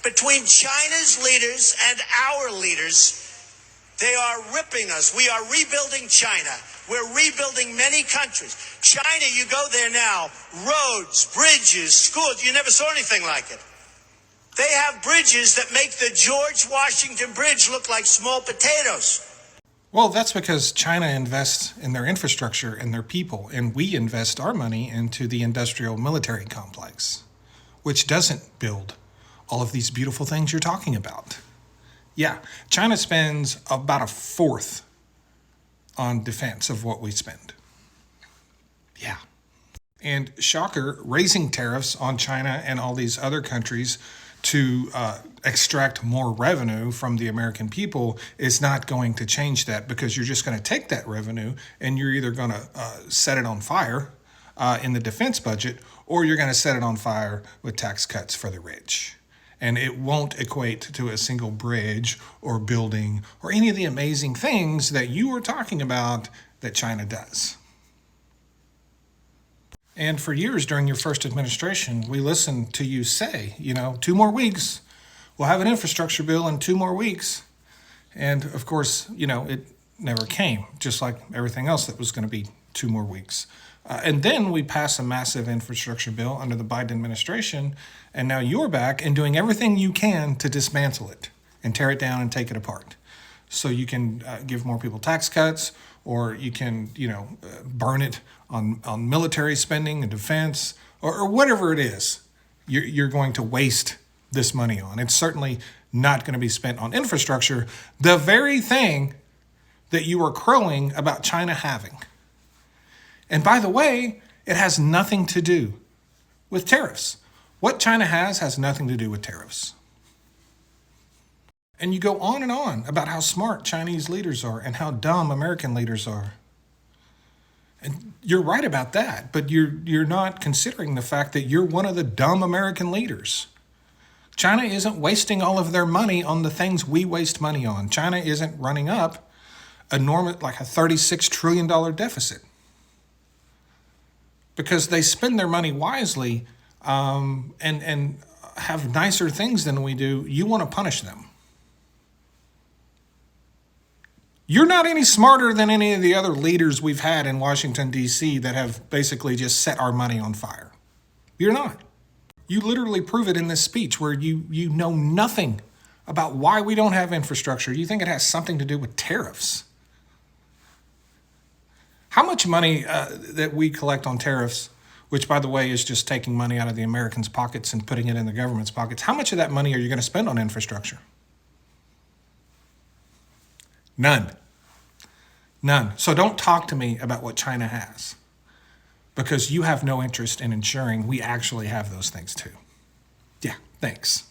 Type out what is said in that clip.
Between China's leaders and our leaders, they are ripping us. We are rebuilding China. We're rebuilding many countries. China, you go there now, roads, bridges, schools. You never saw anything like it. They have bridges that make the George Washington Bridge look like small potatoes. Well, that's because China invests in their infrastructure and their people, and we invest our money into the industrial military complex, which doesn't build all of these beautiful things you're talking about. Yeah, China spends about a fourth on defense of what we spend. Yeah. And shocker, raising tariffs on China and all these other countries to extract more revenue from the American people is not going to change that, because you're just going to take that revenue and you're either going to set it on fire in the defense budget, or you're going to set it on fire with tax cuts for the rich. And it won't equate to a single bridge or building or any of the amazing things that you were talking about that China does. And for years during your first administration, we listened to you say, 2 more weeks, we'll have an infrastructure bill in 2 more weeks. And of course, it never came, just like everything else that was going to be 2 more weeks. And then we passed a massive infrastructure bill under the Biden administration, and now you're back and doing everything you can to dismantle it and tear it down and take it apart. So you can give more people tax cuts, or you can, burn it on military spending and defense, or whatever it is you're going to waste this money on. It's certainly not going to be spent on infrastructure, the very thing that you were crowing about China having. And by the way, it has nothing to do with tariffs. What China has nothing to do with tariffs. And you go on and on about how smart Chinese leaders are and how dumb American leaders are. And you're right about that, but you're not considering the fact that you're one of the dumb American leaders. China isn't wasting all of their money on the things we waste money on. China isn't running up enormous, like a $36 trillion deficit. Because they spend their money wisely and have nicer things than we do, you want to punish them. You're not any smarter than any of the other leaders we've had in Washington, D.C. that have basically just set our money on fire. You're not. You literally prove it in this speech where you know nothing about why we don't have infrastructure. You think it has something to do with tariffs. How much money that we collect on tariffs, which, by the way, is just taking money out of the Americans' pockets and putting it in the government's pockets, how much of that money are you going to spend on infrastructure? None. So don't talk to me about what China has, because you have no interest in ensuring we actually have those things too. Yeah, thanks.